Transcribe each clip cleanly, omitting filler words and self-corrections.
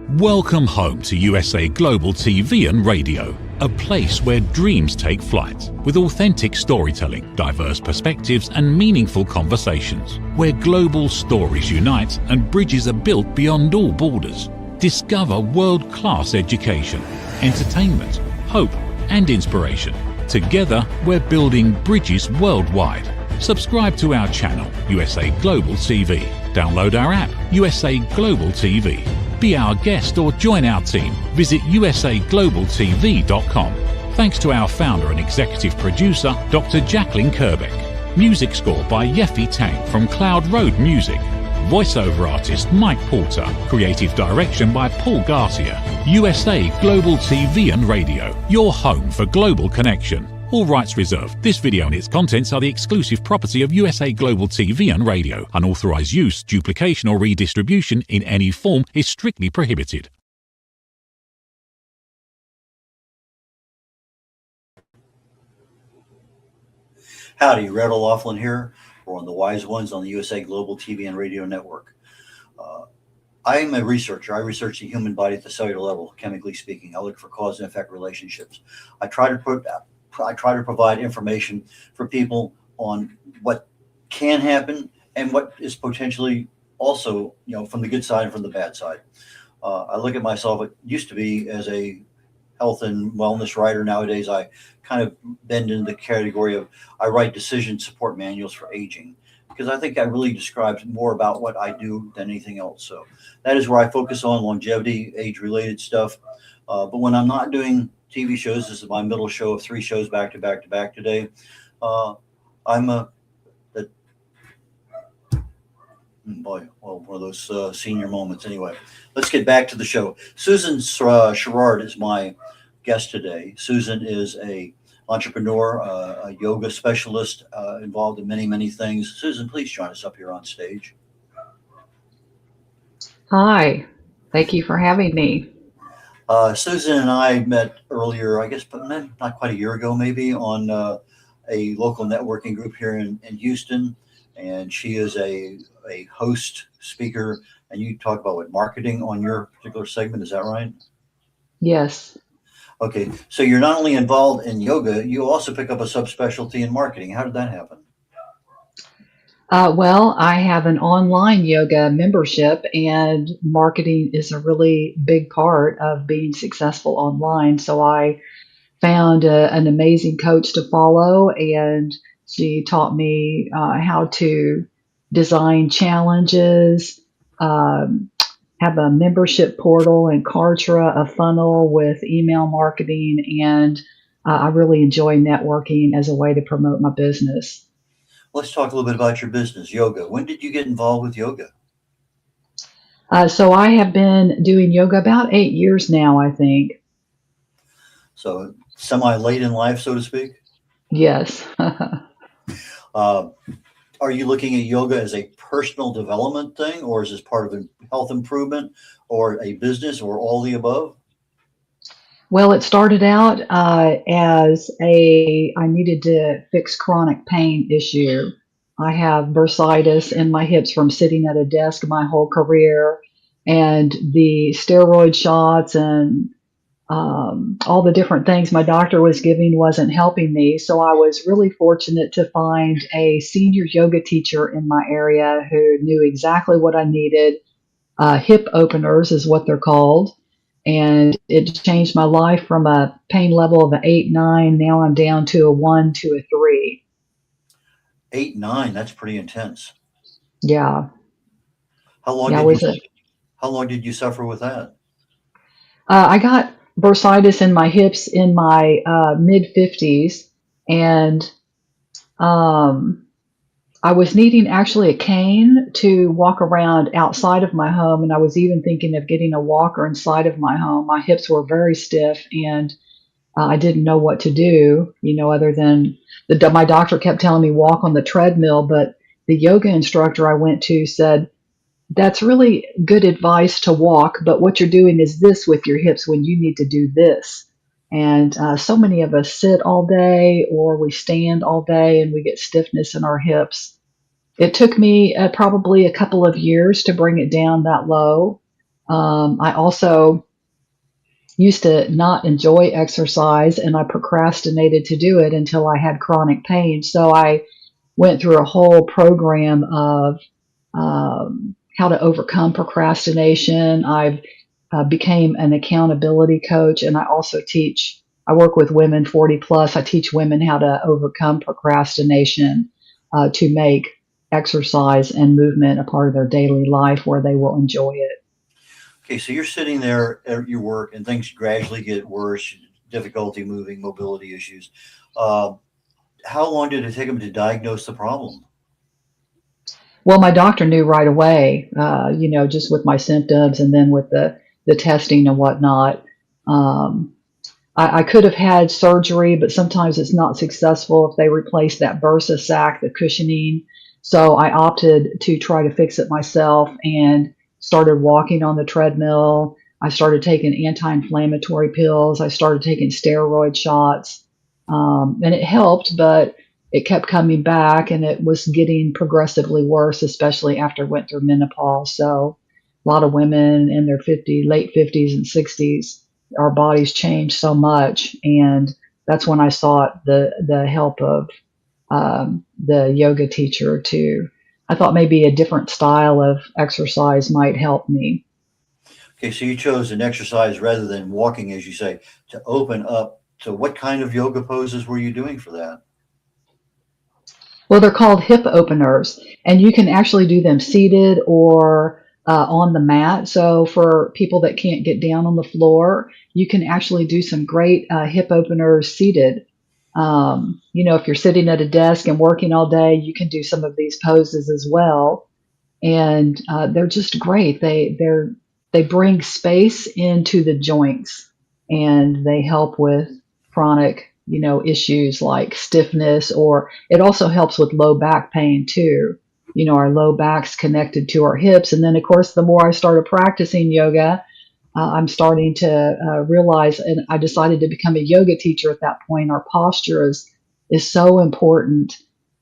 Welcome home to USA Global TV and Radio, a place where dreams take flight, with authentic storytelling, diverse perspectives and meaningful conversations, where global stories unite and bridges are built beyond all borders. Discover world-class education, entertainment, hope and inspiration. Together, we're building bridges worldwide. Subscribe to our channel, USA Global TV. Download our app, USA Global TV. Be our guest or join our team. Visit usaglobaltv.com. Thanks to our founder and executive producer, Dr. Jacqueline Kerbeck. Music score by Yeffy Tang from Cloud Road Music. Voiceover artist Mike Porter. Creative direction by Paul Garcia. USA Global TV and Radio, your home for global connection. All rights reserved. This video and its contents are the exclusive property of USA Global TV and Radio. Unauthorized use, duplication or redistribution in any form is strictly prohibited. Howdy, Red O'Loughlin here. We're on the Wise Ones on the USA Global TV and Radio Network. I am a researcher. I research the human body at the cellular level, chemically speaking. I look for cause and effect relationships. I try to provide information for people on what can happen and what is potentially also, from the good side and from the bad side. I look at myself, it used to be as a health and wellness writer. Nowadays, I kind of bend into the category of I write decision support manuals for aging, because I think that really describes more about what I do than anything else. So that is where I focus on longevity, age-related stuff. But when I'm not doing TV shows, this is my middle show of 3 shows back to back to back today. One of those senior moments. Anyway, let's get back to the show. Susan Sharrard is my guest today. Susan is a entrepreneur, a yoga specialist, involved in many, many things. Susan, please join us up here on stage. Hi, thank you for having me. Susan and I met earlier, I guess, but not quite a year ago, maybe, on a local networking group here in Houston. And she is a host, speaker, and you talk about marketing on your particular segment. Is that right? Yes. Okay. So you're not only involved in yoga, you also pick up a subspecialty in marketing. How did that happen? Well, I have an online yoga membership, and marketing is a really big part of being successful online. So I found an amazing coach to follow, and she taught me how to design challenges, have a membership portal and Kartra, a funnel with email marketing, and I really enjoy networking as a way to promote my business. Let's talk a little bit about your business, yoga. When did you get involved with yoga? So I have been doing yoga about 8 years now, I think. So semi-late in life, so to speak? Yes. Are you looking at yoga as a personal development thing, or is this part of a health improvement or a business, or all the above? Well, it started out as I needed to fix chronic pain issue. I have bursitis in my hips from sitting at a desk my whole career, and the steroid shots and all the different things my doctor was giving wasn't helping me. So I was really fortunate to find a senior yoga teacher in my area who knew exactly what I needed. Hip openers is what they're called. And it changed my life from a pain level of an 8, 9. Now I'm down to a 1 to a 3. 8, 9, that's pretty intense. Yeah. How long did you suffer with that? I got bursitis in my hips in my mid-50s, and I was needing actually a cane to walk around outside of my home, and I was even thinking of getting a walker inside of my home. My hips were very stiff, and I didn't know what to do, other than my doctor kept telling me walk on the treadmill, but the yoga instructor I went to said, that's really good advice to walk, but what you're doing is this with your hips when you need to do this. And so many of us sit all day or we stand all day and we get stiffness in our hips. It took me probably a couple of years to bring it down that low. I also used to not enjoy exercise, and I procrastinated to do it until I had chronic pain. So I went through a whole program of how to overcome procrastination. I've became an accountability coach, and I also teach. I work with women 40 plus. I teach women how to overcome procrastination to make exercise and movement a part of their daily life where they will enjoy it. Okay, so you're sitting there at your work and things gradually get worse, difficulty moving, mobility issues. Uh, how long did it take them to diagnose the problem? Well, my doctor knew right away, just with my symptoms and then with the testing and whatnot. Um, I could have had surgery, but sometimes it's not successful if they replace that bursa sac, the cushioning. So I opted to try to fix it myself and started walking on the treadmill. I started taking anti-inflammatory pills. I started taking steroid shots, and it helped, but it kept coming back, and it was getting progressively worse, especially after I went through menopause. So a lot of women in their late 50s and 60s, our bodies change so much, and that's when I sought the help of the yoga teacher too. I thought maybe a different style of exercise might help me. Okay, so you chose an exercise rather than walking, as you say, to open up. So, what kind of yoga poses were you doing for that? Well, they're called hip openers, and you can actually do them seated or on the mat. So, for people that can't get down on the floor, you can actually do some great hip openers seated. If you're sitting at a desk and working all day, you can do some of these poses as well, and they're just great. They bring space into the joints, and they help with chronic issues like stiffness, or it also helps with low back pain too. Our low back's connected to our hips, and then of course the more I started practicing yoga, I'm starting to realize, and I decided to become a yoga teacher at that point. Our posture is so important.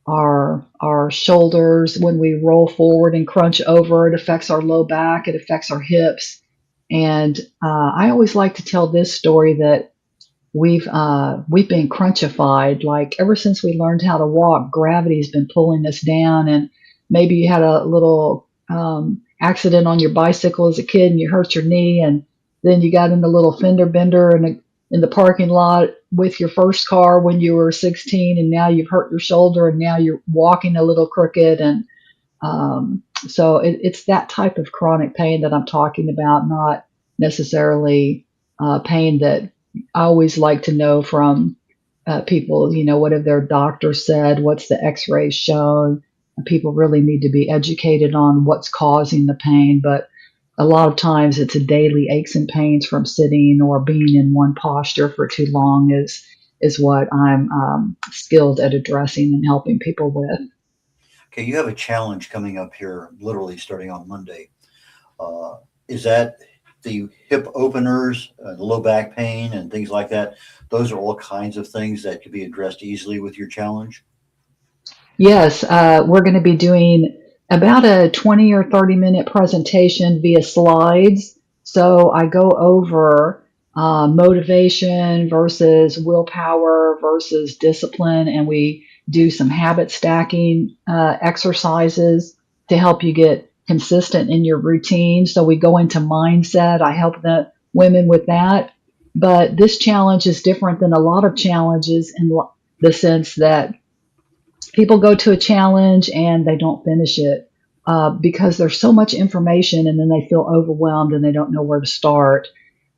Our shoulders, when we roll forward and crunch over, it affects our low back. It affects our hips. And I always like to tell this story that we've been crunchified. Like ever since we learned how to walk, gravity's been pulling us down. And maybe you had a little accident on your bicycle as a kid and you hurt your knee, and then you got in a little fender bender in the parking lot with your first car when you were 16, and now you've hurt your shoulder, and now you're walking a little crooked. And so it's that type of chronic pain that I'm talking about, not necessarily pain that I always like to know from people, what have their doctors said? What's the x-rays shown? People really need to be educated on what's causing the pain. But a lot of times it's a daily aches and pains from sitting or being in one posture for too long is what I'm skilled at addressing and helping people with. Okay, you have a challenge coming up here, literally starting on Monday. Uh, is that the hip openers, the low back pain, and things like that? Those are all kinds of things that could be addressed easily with your challenge. Yes, we're going to be doing about a 20 or 30-minute presentation via slides. So I go over motivation versus willpower versus discipline, and we do some habit stacking exercises to help you get consistent in your routine. So we go into mindset. I help the women with that. But this challenge is different than a lot of challenges in the sense that people go to a challenge and they don't finish it because there's so much information, and then they feel overwhelmed and they don't know where to start.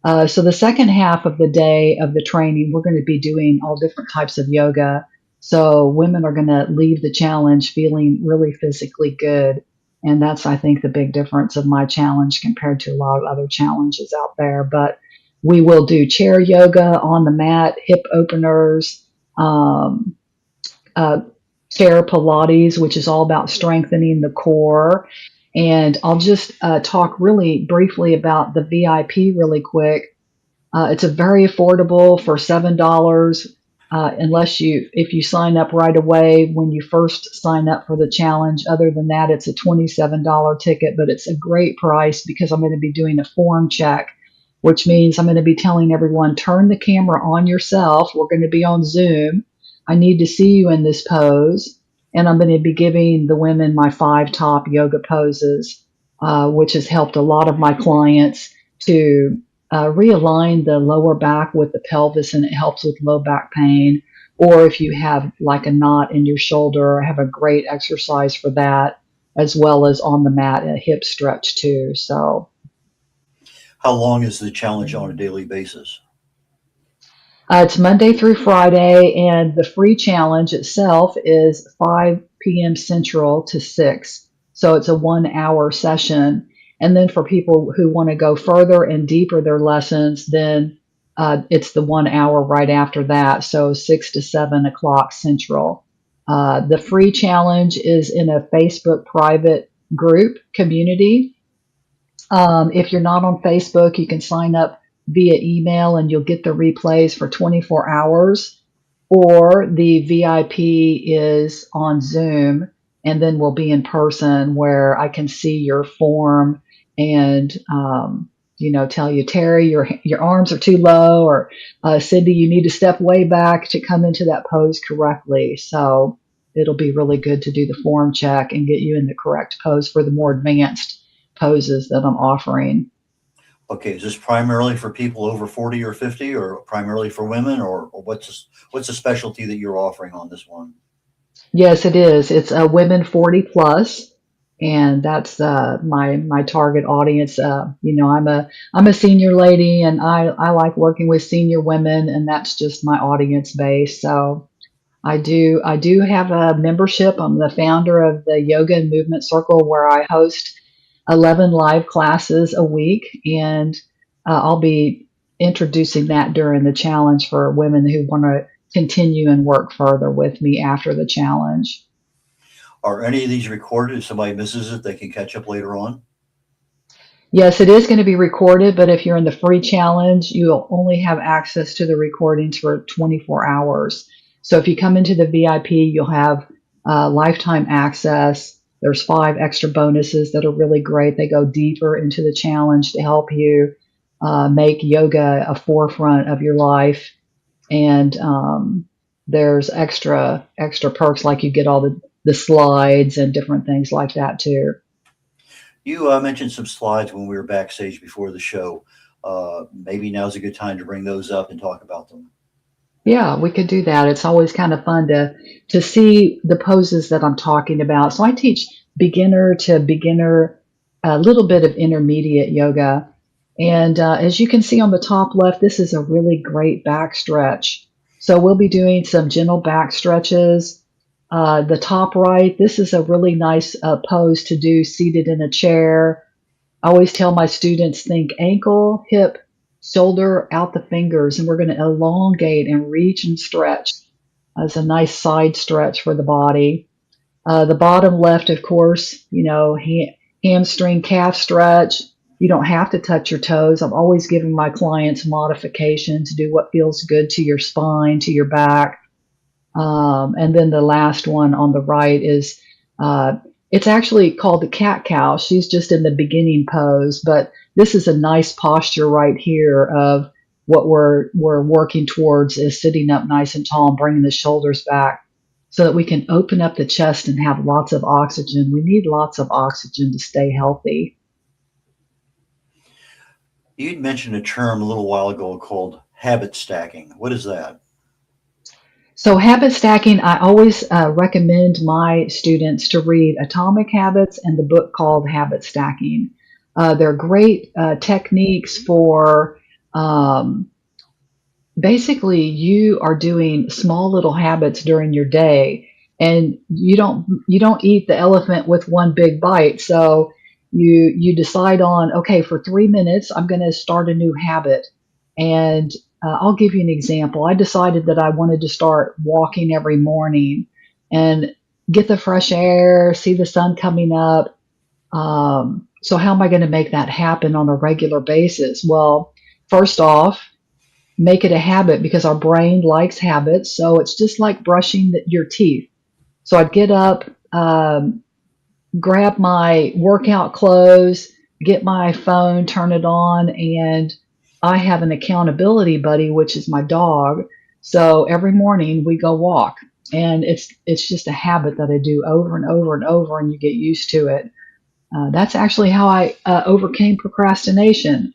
So the second half of the day of the training, we're going to be doing all different types of yoga. So women are going to leave the challenge feeling really physically good. And that's, I think, the big difference of my challenge compared to a lot of other challenges out there. But we will do chair yoga on the mat, hip openers, um, uh, chair Pilates, which is all about strengthening the core. And I'll just talk really briefly about the VIP really quick. It's a very affordable for $7. if you sign up right away when you first sign up for the challenge. Other than that, it's a $27 ticket, but it's a great price because I'm going to be doing a form check, which means I'm going to be telling everyone, turn the camera on yourself. We're going to be on Zoom. I need to see you in this pose. And I'm going to be giving the women my 5 top yoga poses, which has helped a lot of my clients to realign the lower back with the pelvis, and it helps with low back pain. Or if you have like a knot in your shoulder, I have a great exercise for that, as well as on the mat, a hip stretch too. So, How long is the challenge on a daily basis? it's Monday through Friday, and the free challenge itself is 5 p.m. Central to 6. So it's a 1 hour session. And then for people who want to go further and deeper their lessons, then it's the 1 hour right after that. So 6 to 7 o'clock Central. The free challenge is in a Facebook private group community. If you're not on Facebook, you can sign up via email and you'll get the replays for 24 hours. Or the VIP is on Zoom, and then we'll be in person where I can see your form and, tell you, Terry, your arms are too low, or Cindy, you need to step way back to come into that pose correctly. So it'll be really good to do the form check and get you in the correct pose for the more advanced poses that I'm offering. Okay, is this primarily for people over 40 or 50, or primarily for women, or what's the specialty that you're offering on this one? Yes, it is. It's women 40 plus, and that's my target audience. I'm a senior lady, and I like working with senior women, and that's just my audience base. So I do have a membership. I'm the founder of the Yoga and Movement Circle, where I host 11 live classes a week, and I'll be introducing that during the challenge for women who want to continue and work further with me after the challenge. Are any of these recorded? If somebody misses it, they can catch up later on? Yes, it is going to be recorded, but if you're in the free challenge, you'll only have access to the recordings for 24 hours. So if you come into the VIP, you'll have lifetime access. There's 5 extra bonuses that are really great. They go deeper into the challenge to help you make yoga a forefront of your life. And there's extra perks, like you get all the slides and different things like that too. You mentioned some slides when we were backstage before the show. Maybe now's a good time to bring those up and talk about them. Yeah, we could do that. It's always kind of fun to see the poses that I'm talking about. So I teach beginner to beginner, a little bit of intermediate yoga. And as you can see on the top left, this is a really great back stretch. So we'll be doing some gentle back stretches. The top right, this is a really nice pose to do seated in a chair. I always tell my students, think ankle, hip, shoulder, out the fingers, and we're going to elongate and reach and stretch as a nice side stretch for the body. The bottom left, of course, hamstring calf stretch. You don't have to touch your toes. I'm always giving my clients modifications. Do what feels good to your spine, to your back. And then the last one on the right is, it's actually called the cat cow. She's just in the beginning pose, but this is a nice posture right here of what we're working towards, is sitting up nice and tall and bringing the shoulders back so that we can open up the chest and have lots of oxygen. We need lots of oxygen to stay healthy. You'd mentioned a term a little while ago called habit stacking. What is that? So habit stacking, I always recommend my students to read Atomic Habits and the book called Habit Stacking. They're great techniques for basically you are doing small little habits during your day, and you don't eat the elephant with one big bite. So you decide on, okay, for 3 minutes I'm going to start a new habit. And I'll give you an example. I decided that I wanted to start walking every morning and get the fresh air, see the sun coming up. So how am I going to make that happen on a regular basis? Well, first off, make it a habit because our brain likes habits. So it's just like brushing your teeth. So I'd get up, grab my workout clothes, get my phone, turn it on, and I have an accountability buddy, which is my dog. So every morning we go walk, and it's just a habit that I do over and over and over, and you get used to it. That's actually how I overcame procrastination.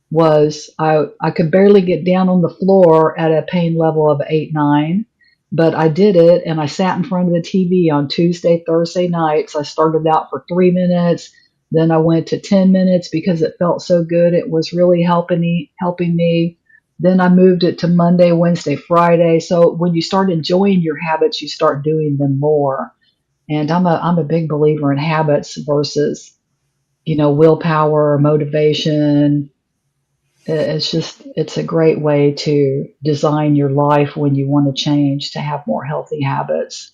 Was I could barely get down on the floor at a pain level of 8-9, but I did it, and I sat in front of the TV on Tuesday, Thursday nights. I started out for 3 minutes, then I went to 10 minutes because it felt so good. It was really helping me. Then I moved it to Monday, Wednesday, Friday. So when you start enjoying your habits, you start doing them more. And I'm a big believer in habits versus, willpower or motivation. It's a great way to design your life when you want to change to have more healthy habits.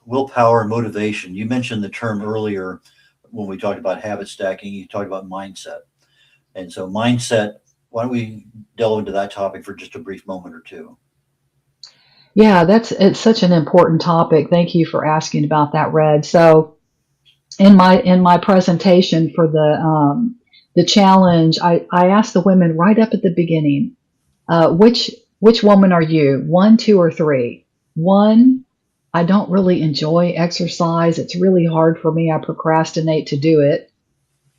Willpower and motivation. You mentioned the term earlier when we talked about habit stacking. You talked about mindset. And so, mindset, why don't we delve into that topic for just a brief moment or two? Yeah, it's such an important topic. Thank you for asking about that, Red. So in my presentation for the challenge, I asked the women right up at the beginning, which woman are you? One, two, or three? One, I don't really enjoy exercise. It's really hard for me. I procrastinate to do it.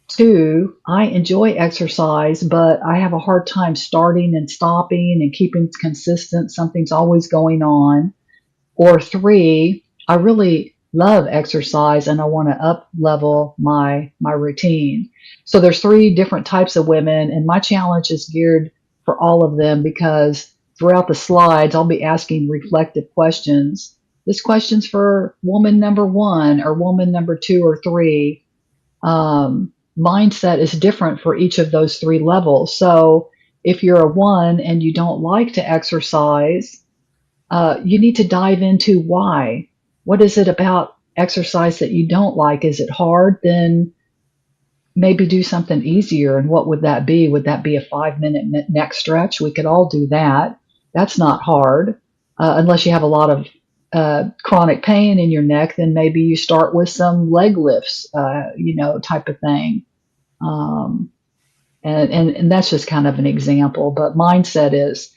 Two, I enjoy exercise, but I have a hard time starting and stopping and keeping consistent. Something's always going on. Or three, I really love exercise and I want to up level my routine. So there's three different types of women, and my challenge is geared for all of them because throughout the slides I'll be asking reflective questions. This question's for woman number one or woman number two or three. Mindset is different for each of those three levels. So if you're a one and you don't like to exercise, you need to dive into why. What is it about exercise that you don't like? Is it hard? Then maybe do something easier. And what would that be? Would that be a 5-minute neck stretch? We could all do that. That's not hard. Unless you have a lot of chronic pain in your neck, then maybe you start with some leg lifts, type of thing. Um, and that's just kind of an example. But mindset is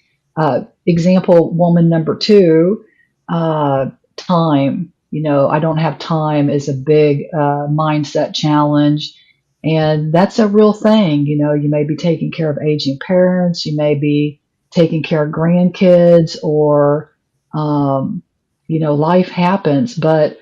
example woman number two, time. I don't have time is a big mindset challenge. And that's a real thing. You may be taking care of aging parents, you may be taking care of grandkids, or, life happens. But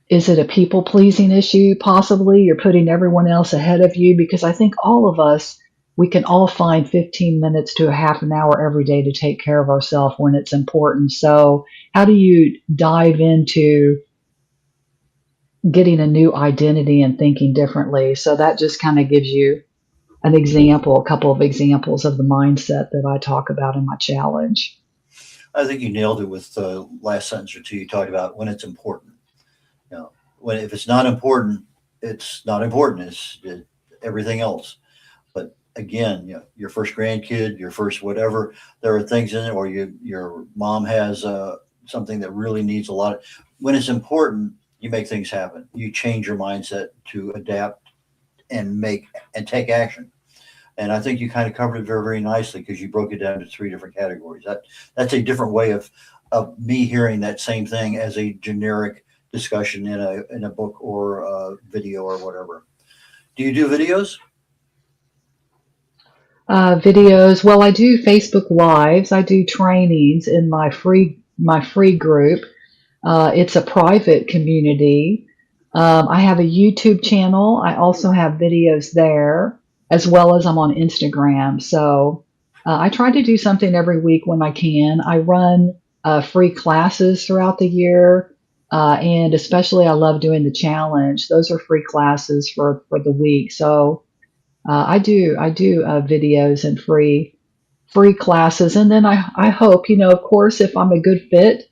is it a people pleasing issue? Possibly. You're putting everyone else ahead of you, because I think all of us, we can all find 15 minutes to a half an hour every day to take care of ourselves when it's important. So how do you dive into getting a new identity and thinking differently? So that just kind of gives you an example, a couple of examples of the mindset that I talk about in my challenge. I think you nailed it with the last sentence or two. You talked about when it's important. If it's not important, it's not important. It's everything else. But again, your first grandkid, your first whatever, there are things in it, or your mom has something that really needs a lot of. When it's important, you make things happen. You change your mindset to adapt and take action. And I think you kind of covered it very, very nicely because you broke it down to three different categories. That's a different way of me hearing that same thing as a generic discussion in a book or a video or whatever. Do you do videos? Videos. Well, I do Facebook Lives. I do trainings in my free group. It's a private community. I have a YouTube channel. I also have videos there, as well as I'm on Instagram. So I try to do something every week when I can. I run free classes throughout the year. And especially I love doing the challenge. Those are free classes for the week. So I do videos and free classes. And then I hope, of course, if I'm a good fit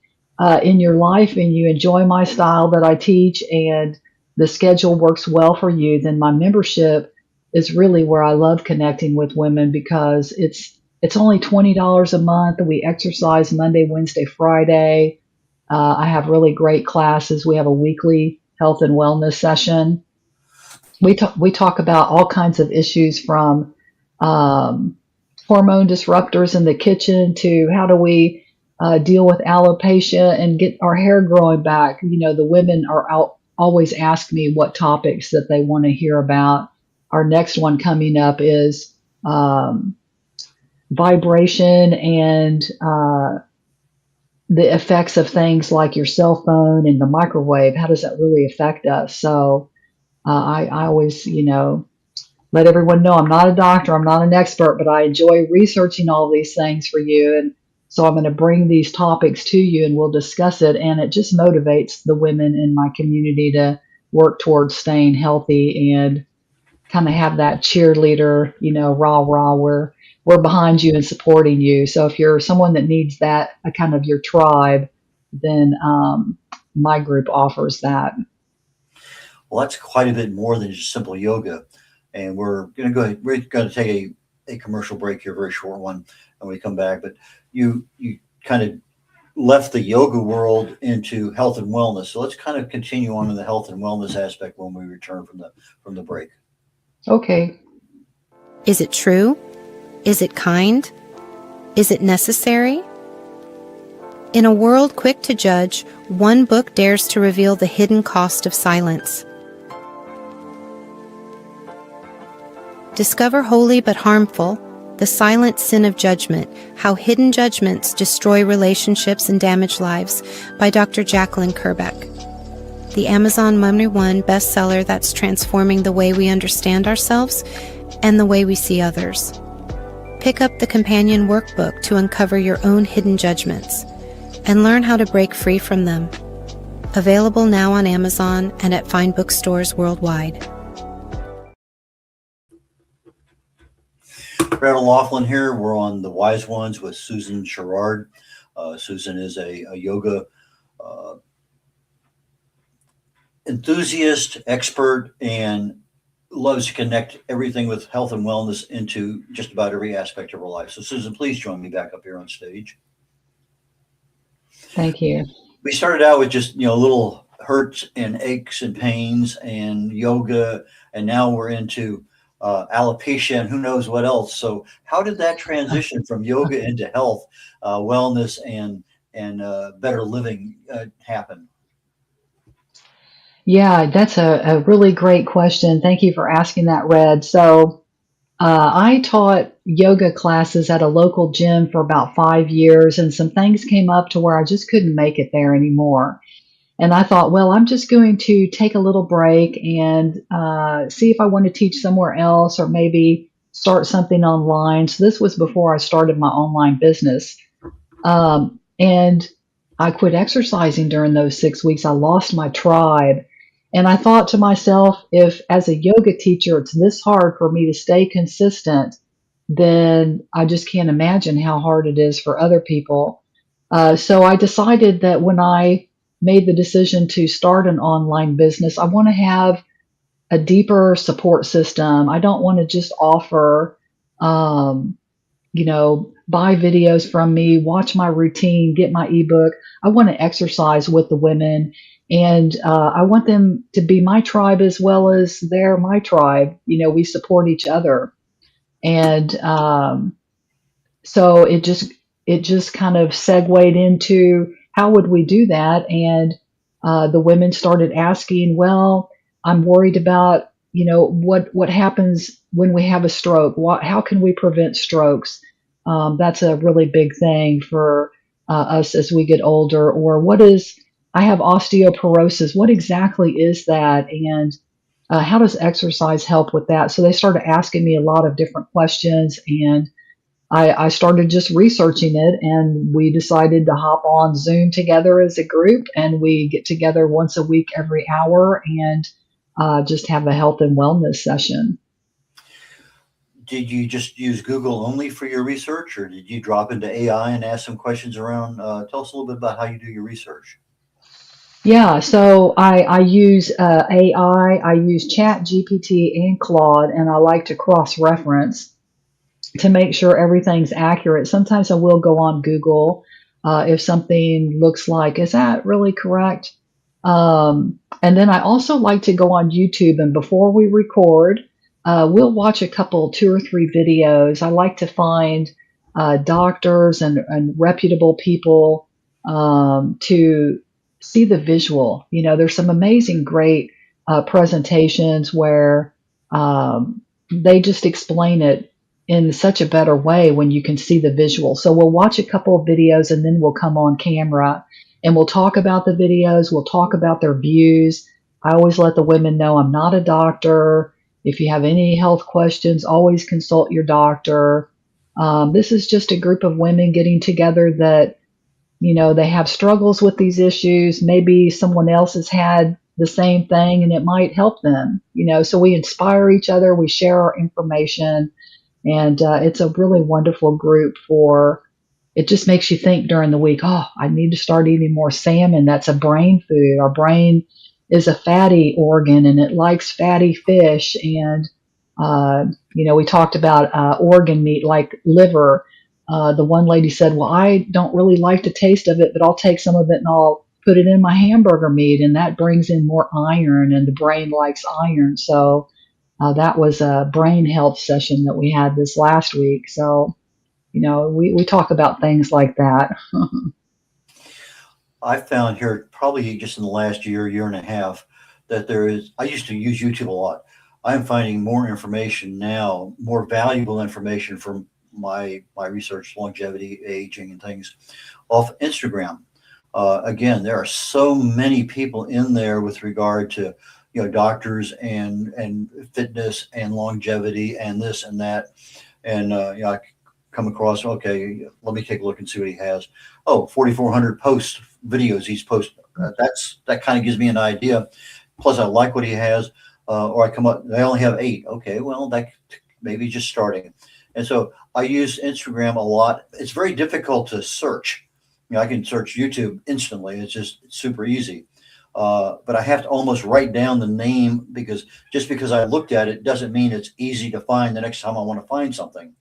in your life and you enjoy my style that I teach and the schedule works well for you, then my membership is really where I love connecting with women, because It's only $20 a month. We exercise Monday, Wednesday, Friday. I have really great classes. We have a weekly health and wellness session. We talk about all kinds of issues from um, hormone disruptors in the kitchen to how do we deal with alopecia and get our hair growing back. The women are always ask me what topics that they want to hear about. Our next one coming up is vibration and the effects of things like your cell phone and the microwave. How does that really affect us? So I always, let everyone know I'm not a doctor, I'm not an expert, but I enjoy researching all these things for you. And so I'm going to bring these topics to you and we'll discuss it. And it just motivates the women in my community to work towards staying healthy and kind of have that cheerleader, rah, rah, we're behind you and supporting you. So if you're someone that needs that, a kind of your tribe, then my group offers that. Well, that's quite a bit more than just simple yoga. And we're going to go ahead, we're going to take a commercial break here, a very short one, and we come back. But you kind of left the yoga world into health and wellness. So let's kind of continue on in the health and wellness aspect when we return from the break. Okay. Is it true? Is it kind? Is it necessary? In a world quick to judge, one book dares to reveal the hidden cost of silence. Discover Holy but Harmful, The Silent Sin of Judgment, How Hidden Judgments Destroy Relationships and Damage Lives by Dr. Jacqueline Kerbeck. The Amazon #1 bestseller that's transforming the way we understand ourselves and the way we see others. Pick up the companion workbook to uncover your own hidden judgments and learn how to break free from them. Available now on Amazon and at fine bookstores worldwide. Brad Laughlin here. We're on The Wise Ones with Susan SHARRARD. Susan is a yoga enthusiast, expert, and loves to connect everything with health and wellness into just about every aspect of her life. So, Susan, please join me back up here on stage. Thank you. We started out with just, little hurts and aches and pains and yoga, and now we're into alopecia and who knows what else. So how did that transition from yoga into health, wellness, and better living happen? Yeah, that's a really great question. Thank you for asking that, Red. So I taught yoga classes at a local gym for about 5 years, and some things came up to where I just couldn't make it there anymore. And I thought, well, I'm just going to take a little break and see if I want to teach somewhere else or maybe start something online. So this was before I started my online business. And I quit exercising during those 6 weeks. I lost my tribe. And I thought to myself, if as a yoga teacher, it's this hard for me to stay consistent, then I just can't imagine how hard it is for other people. So I decided that when I made the decision to start an online business, I want to have a deeper support system. I don't want to just offer, buy videos from me, watch my routine, get my ebook. I want to exercise with the women, and I want them to be my tribe as well as they're my tribe. We support each other, and so it just kind of segued into how would we do that, and the women started asking, well, I'm worried about what happens when we have a stroke. How can we prevent strokes? That's a really big thing for us as we get older. Or I have osteoporosis. What exactly is that? And how does exercise help with that? So they started asking me a lot of different questions, and I started just researching it, and we decided to hop on Zoom together as a group, and we get together once a week, every hour, and just have a health and wellness session. Did you just use Google only for your research, or did you drop into AI and ask some questions around? Tell us a little bit about how you do your research. Yeah, so I use AI, I use Chat GPT and Claude, and I like to cross-reference. to make sure everything's accurate. Sometimes I will go on Google if something looks like, is that really correct? And then I also like to go on YouTube, and before we record, we'll watch a couple, 2 or 3 videos. I like to find doctors and reputable people to see the visual. There's some amazing, great presentations where they just explain it in such a better way when you can see the visual. So we'll watch a couple of videos and then we'll come on camera and we'll talk about the videos. We'll talk about their views. I always let the women know I'm not a doctor. If you have any health questions, always consult your doctor. This is just a group of women getting together that, they have struggles with these issues. Maybe someone else has had the same thing and it might help them, so we inspire each other. We share our information. And it's a really wonderful group it just makes you think during the week, oh, I need to start eating more salmon. That's a brain food. Our brain is a fatty organ and it likes fatty fish. And, we talked about organ meat like liver. The one lady said, well, I don't really like the taste of it, but I'll take some of it and I'll put it in my hamburger meat. And that brings in more iron and the brain likes iron. So that was a brain health session that we had this last week. So, we talk about things like that. I found here probably just in the last year and a half, that I used to use YouTube a lot. I'm finding more information now, more valuable information from my research, longevity, aging, and things off Instagram. Again, there are so many people in there with regard to doctors and fitness and longevity and this and that. And, I come across, okay, let me take a look and see what he has. Oh, 4,400 videos he's posted. That kind of gives me an idea. Plus I like what he has. Or I come up, they only have 8. Okay, well, that maybe just starting. And so I use Instagram a lot. It's very difficult to search. I can search YouTube instantly. It's super easy. But I have to almost write down the name because just because I looked at it doesn't mean it's easy to find the next time I want to find something.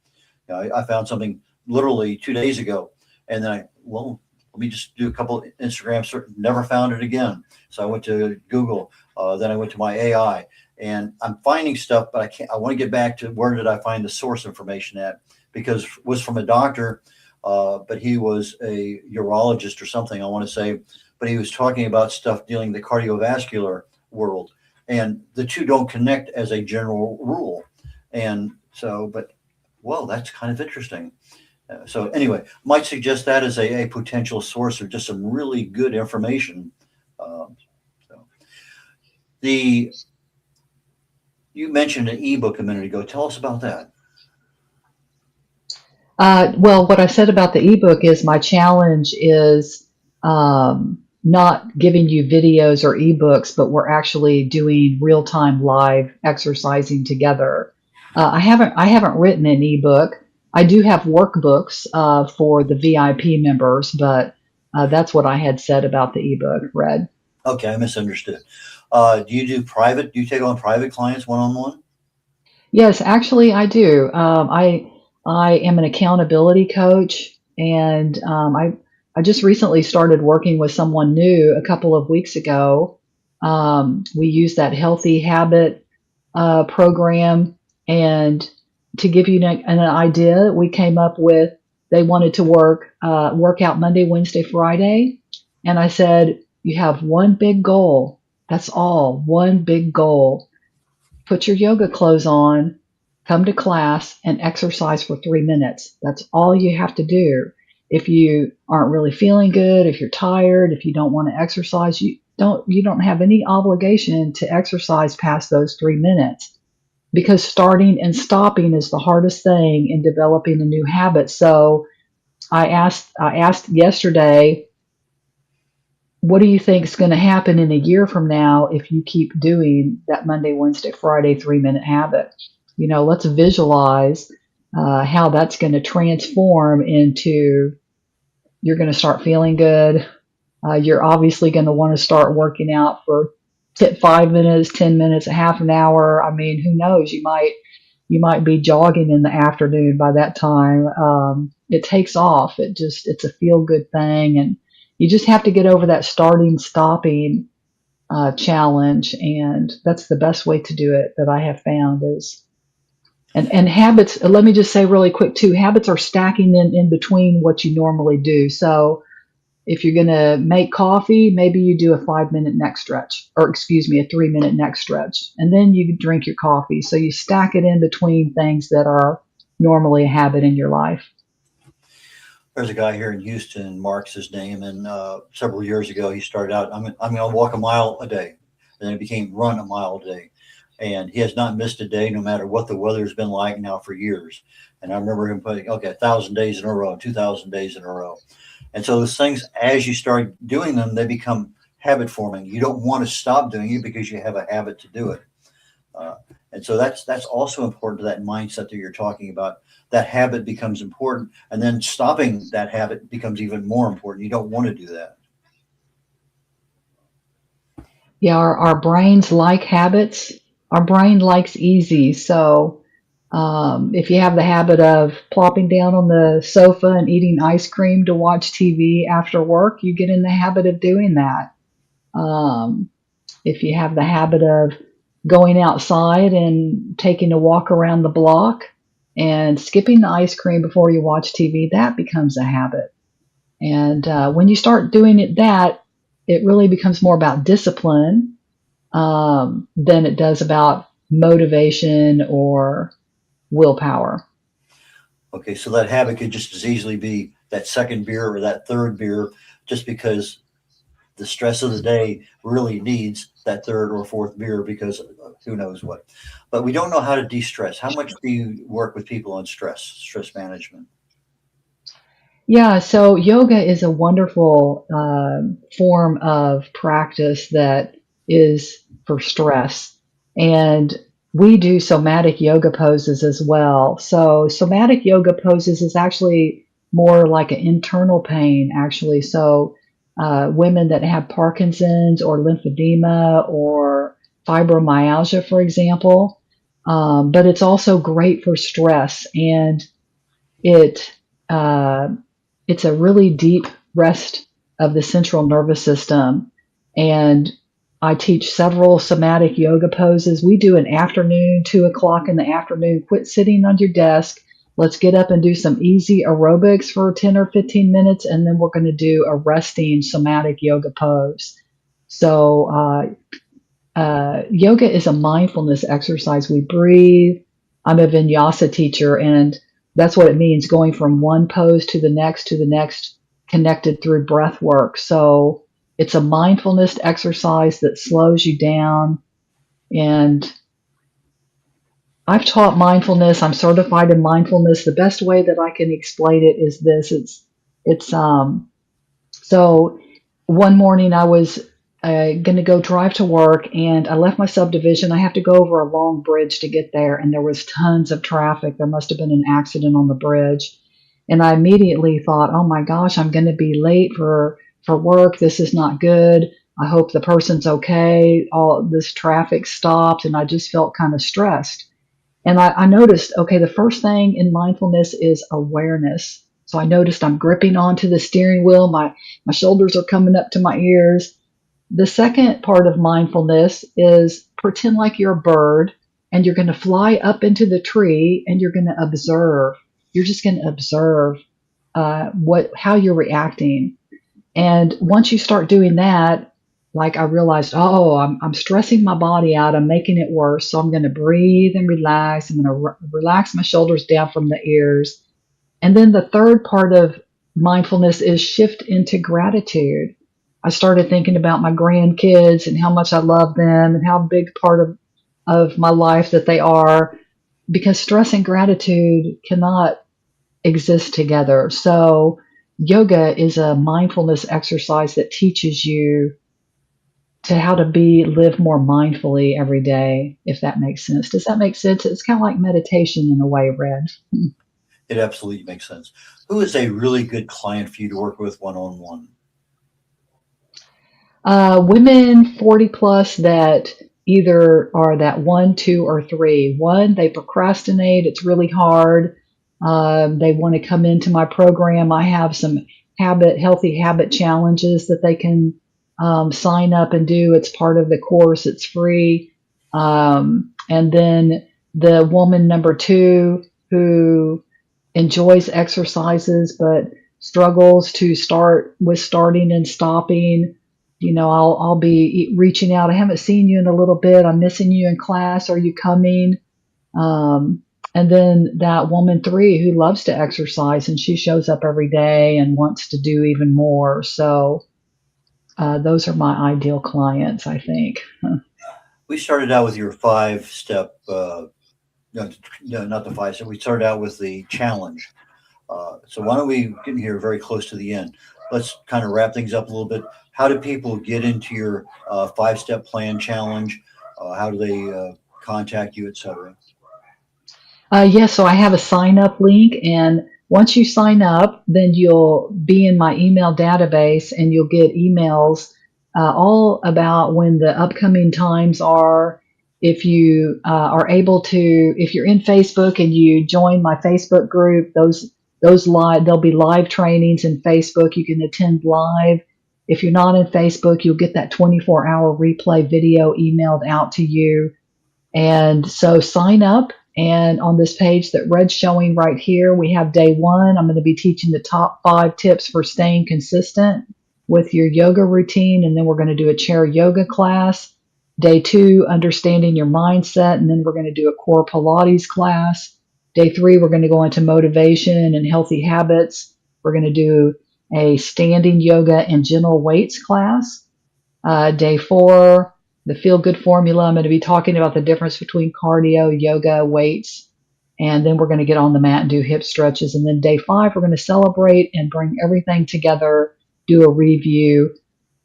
I found something literally 2 days ago, and then let me just do a couple of Instagram search. Never found it again. So I went to Google. Then I went to my AI, and I'm finding stuff, but I want to get back to where did I find the source information at, because it was from a doctor, but he was a urologist or something, I want to say. But he was talking about stuff dealing with the cardiovascular world, and the two don't connect as a general rule. And so, well, that's kind of interesting. So anyway, might suggest that as a potential source of just some really good information. You mentioned an ebook a minute ago. Tell us about that. Well, what I said about the ebook is my challenge is not giving you videos or ebooks, but we're actually doing real-time live exercising together. I haven't written an ebook. I do have workbooks for the VIP members, but that's what I had said about the ebook, Red. Okay, I misunderstood. Do you do private? Do you take on private clients one-on-one? Yes, actually, I do. I am an accountability coach, and I just recently started working with someone new a couple of weeks ago. We use that healthy habit program, and to give you an idea, we came up with they wanted to work out Monday, Wednesday, Friday, and I said you have one big goal. That's all. One big goal. Put your yoga clothes on, come to class, and exercise for 3 minutes. That's all you have to do. If you aren't really feeling good, if you're tired, if you don't want to exercise, you don't have any obligation to exercise past those 3 minutes, because starting and stopping is the hardest thing in developing a new habit. So I asked yesterday, what do you think is going to happen in a year from now if you keep doing that Monday, Wednesday, Friday 3-minute habit? Let's visualize how that's going to transform into you're going to start feeling good. You're obviously going to want to start working out for 5 minutes, 10 minutes, a half an hour. I mean, who knows? You might you might be jogging in the afternoon by that time. It takes off. It's a feel good thing. And you just have to get over that starting, stopping challenge. And that's the best way to do it that I have found is, and habits, let me just say really quick too, habits are stacking in between what you normally do. So if you're going to make coffee, maybe you do a 5-minute neck stretch, or excuse me, a 3-minute neck stretch, and then you drink your coffee. So you stack it in between things that are normally a habit in your life. There's a guy here in Houston, Mark's his name, and several years ago he started out, I'm going to walk a mile a day. And then it became run a mile a day. And he has not missed a day, no matter what the weather's been like now for years. And I remember him putting, 1,000 days in a row, 2,000 days in a row. And so those things, as you start doing them, they become habit forming. You don't want to stop doing it because you have a habit to do it. And so that's also important to that mindset that you're talking about. That habit becomes important, and then stopping that habit becomes even more important. You don't want to do that. Yeah, our brains like habits. Our brain likes easy. So if you have the habit of plopping down on the sofa and eating ice cream to watch TV after work, you get in the habit of doing that. If you have the habit of going outside and taking a walk around the block and skipping the ice cream before you watch TV, that becomes a habit. And when you start doing it really becomes more about discipline than it does about motivation or willpower. Okay, so that habit could just as easily be that second beer or that third beer, just because the stress of the day really needs that third or fourth beer, because who knows what. But we don't know how to de-stress. How much do you work with people on stress management? Yeah, so yoga is a wonderful form of practice that is for stress. And we do somatic yoga poses as well. So somatic yoga poses is actually more like an internal pain, actually. So women that have Parkinson's or lymphedema or fibromyalgia, for example. But it's also great for stress, and it's a really deep rest of the central nervous system. And I teach several somatic yoga poses. We do an afternoon, 2:00 in the afternoon. Quit sitting on your desk. Let's get up and do some easy aerobics for 10 or 15 minutes, and then we're going to do a resting somatic yoga pose. So yoga is a mindfulness exercise. We breathe. I'm a vinyasa teacher, and that's what it means, going from one pose to the next, connected through breath work. So it's a mindfulness exercise that slows you down. And I've taught mindfulness. I'm certified in mindfulness. The best way that I can explain it is this. So one morning I was going to go drive to work, and I left my subdivision. I have to go over a long bridge to get there, and there was tons of traffic. There must have been an accident on the bridge. And I immediately thought, oh my gosh, I'm going to be late for work. This is not good. I hope the person's okay. All this traffic stopped, and I just felt kind of stressed. And I noticed, okay, the first thing in mindfulness is awareness. So I noticed I'm gripping onto the steering wheel. My shoulders are coming up to my ears. The second part of mindfulness is pretend like you're a bird, and you're going to fly up into the tree, and you're going to observe. You're just going to observe how you're reacting. And once you start doing that, like I realized, I'm stressing my body out. I'm making it worse. So I'm going to breathe and relax. I'm going to relax my shoulders down from the ears. And then the third part of mindfulness is shift into gratitude. I started thinking about my grandkids and how much I love them and how big part of my life that they are, because stress and gratitude cannot exist together. So yoga is a mindfulness exercise that teaches you to how to live more mindfully every day, if that makes sense. Does that make sense? It's kind of like meditation in a way, Red. It absolutely makes sense. Who is a really good client for you to work with one-on-one? Women 40 plus that either are that 1, 2, or 3. 1, they procrastinate. It's really hard. They want to come into my program. I have some healthy habit challenges that they can sign up and do. It's part of the course. It's free. And then the woman number 2 who enjoys exercises but struggles to starting and stopping. I'll be reaching out. I haven't seen you in a little bit. I'm missing you in class. Are you coming? And then that woman 3 who loves to exercise, and she shows up every day and wants to do even more. So those are my ideal clients, I think. We started out with your 5-step, no, not the 5-step. We started out with the challenge. So why don't we get here very close to the end? Let's kind of wrap things up a little bit. How do people get into your 5-step plan challenge? How do they contact you, et cetera? Yes, so I have a sign up link, and once you sign up, then you'll be in my email database, and you'll get emails all about when the upcoming times are. If you are able to, if you're in Facebook and you join my Facebook group, those there'll be live trainings in Facebook. You can attend live. If you're not in Facebook, you'll get that 24-hour replay video emailed out to you. And so sign up. And on this page that Red's showing right here, we have day 1. I'm going to be teaching the top 5 tips for staying consistent with your yoga routine. And then we're going to do a chair yoga class. Day 2, understanding your mindset. And then we're going to do a core Pilates class. Day 3, we're going to go into motivation and healthy habits. We're going to do a standing yoga and gentle weights class. Day 4, the feel good formula. I'm going to be talking about the difference between cardio, yoga, weights, and then we're going to get on the mat and do hip stretches. And then day 5, we're going to celebrate and bring everything together, do a review.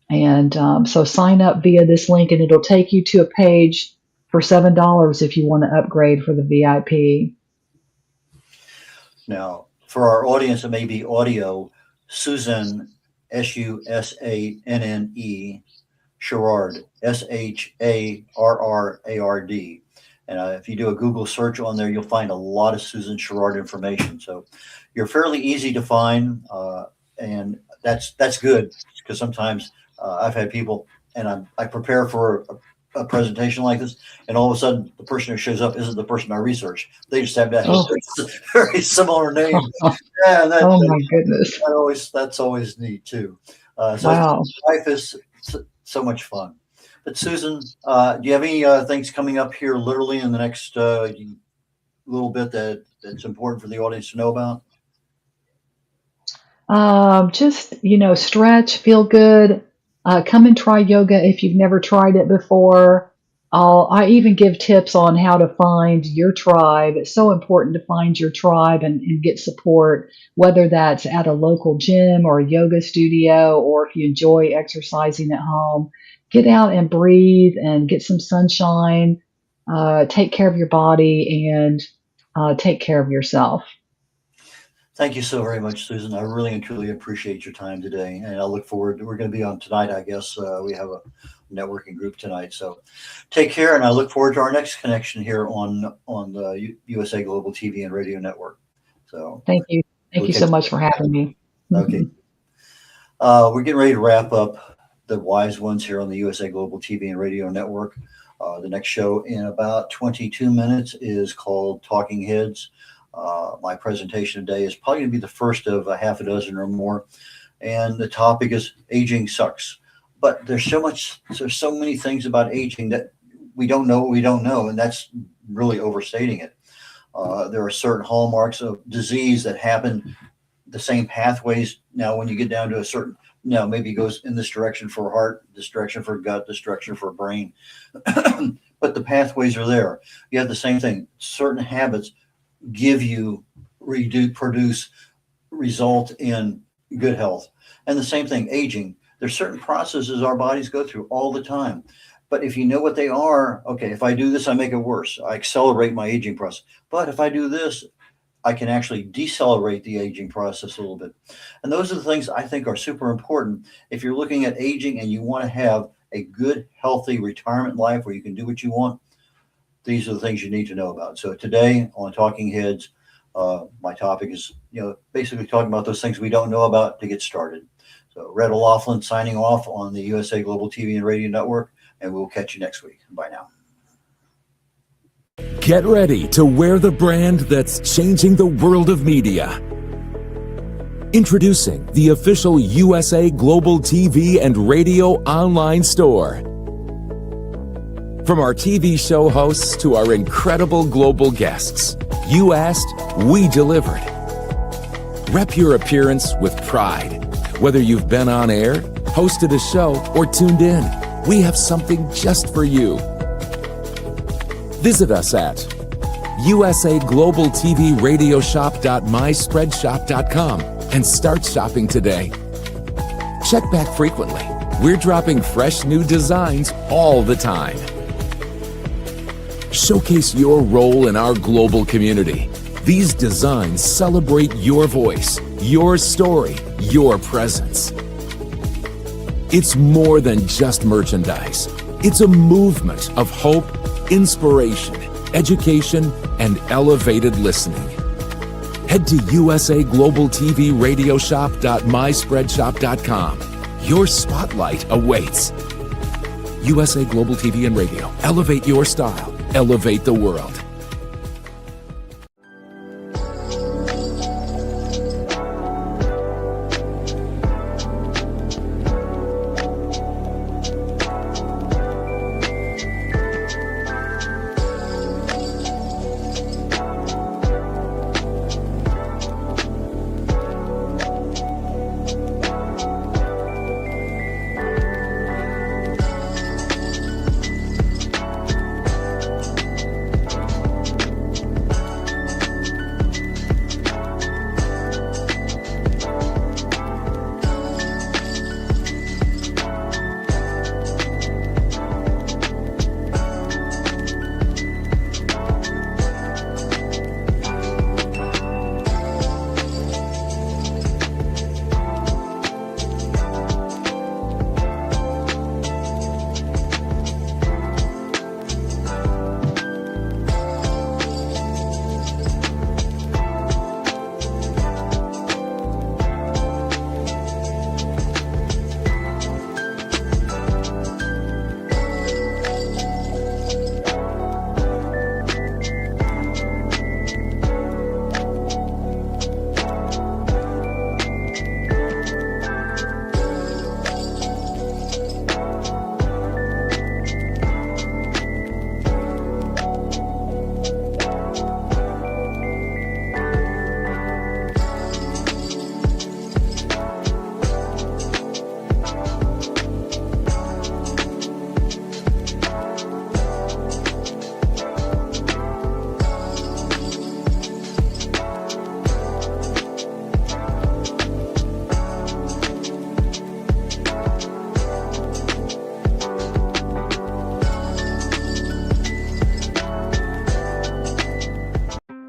And so sign up via this link, and it'll take you to a page for $7 if you want to upgrade for the VIP. Now, for our audience that may be audio, SUSANNE, SUSANNE, SHARRARD, SHARRARD. And if you do a Google search on there, you'll find a lot of Susan Sherrard information. So you're fairly easy to find, and that's good, because sometimes I've had people, and I prepare for a presentation like this, and all of a sudden the person who shows up isn't the person I researched. They just have that very similar name. Yeah, my goodness. That's always neat too. Wow. Life is so much fun. But Susan, do you have any things coming up here literally in the next little bit that's important for the audience to know about? Just, stretch, feel good. Come and try yoga if you've never tried it before. I even give tips on how to find your tribe. It's so important to find your tribe and get support, whether that's at a local gym or a yoga studio, or if you enjoy exercising at home. Get out and breathe and get some sunshine. Take care of your body and take care of yourself. Thank you so very much, Susan. I really and truly appreciate your time today. And I look forward, we're going to be on tonight, I guess. We have a networking group tonight. So take care. And I look forward to our next connection here on the USA Global TV and Radio Network. So thank you. Thank you so much for having me. Okay. We're getting ready to wrap up the Wise Ones here on the USA Global TV and Radio Network. The next show in about 22 minutes is called Talking Heads. My presentation today is probably going to be the first of a half a dozen or more, and the topic is aging sucks. But there's so many things about aging that we don't know, and that's really overstating it. There are certain hallmarks of disease that happen the same pathways. Now, when you get down to a certain, maybe it goes in this direction for heart, this direction for gut, this direction for brain, but the pathways are there. You have the same thing. Certain habits give you, result in good health. And the same thing, aging. There's certain processes our bodies go through all the time. But if you know what they are, okay, if I do this, I make it worse. I accelerate my aging process. But if I do this, I can actually decelerate the aging process a little bit. And those are the things I think are super important. If you're looking at aging and you want to have a good, healthy retirement life where you can do what you want, these are the things you need to know about. So today on Talking Heads, my topic is, basically talking about those things we don't know about to get started. So Red O'Loughlin signing off on the USA Global TV and Radio Network, and we'll catch you next week. Bye now. Get ready to wear the brand that's changing the world of media. Introducing the official USA Global TV and Radio online store. From our TV show hosts to our incredible global guests, you asked, we delivered. Rep your appearance with pride. Whether you've been on air, hosted a show, or tuned in, we have something just for you. Visit us at usaglobaltvradiosshop.myspreadshop.com and start shopping today. Check back frequently. We're dropping fresh new designs all the time. Showcase your role in our global community. These designs celebrate your voice, your story, your presence. It's more than just merchandise. It's a movement of hope, inspiration, education, and elevated listening. Head to usaglobaltvradiosshop.myspreadshop.com. Your spotlight awaits. USA Global TV and Radio. Elevate your style. Elevate the world.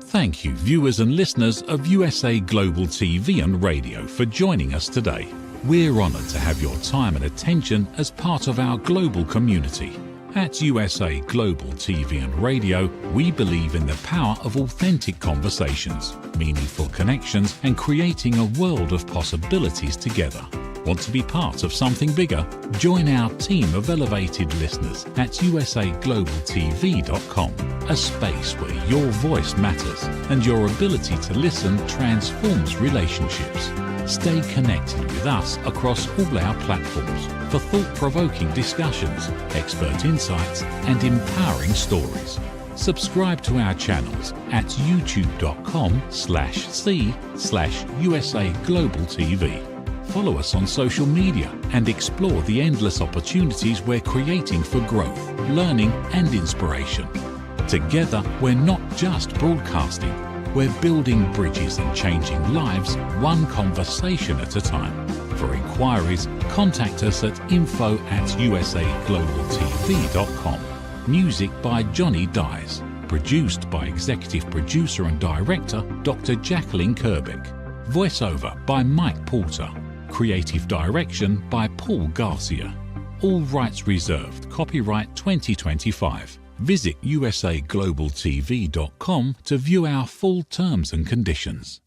Thank you, viewers and listeners of USA Global TV and Radio, for joining us today. We're honoured to have your time and attention as part of our global community. At USA Global TV and Radio, we believe in the power of authentic conversations, meaningful connections, and creating a world of possibilities together. Want to be part of something bigger? Join our team of elevated listeners at usaglobaltv.com, a space where your voice matters and your ability to listen transforms relationships. Stay connected with us across all our platforms for thought-provoking discussions, expert insights, and empowering stories. Subscribe to our channels at youtube.com/c/USAGlobalTV. Follow us on social media and explore the endless opportunities we're creating for growth, learning, and inspiration. Together, we're not just broadcasting, we're building bridges and changing lives one conversation at a time. For inquiries, contact us at info@usaglobaltv.com. Music by Johnny Dyes. Produced by Executive Producer and Director Dr. Jacqueline Kerbeck. Voiceover by Mike Porter. Creative direction by Paul Garcia. All rights reserved. Copyright 2025. Visit usaglobaltv.com to view our full terms and conditions.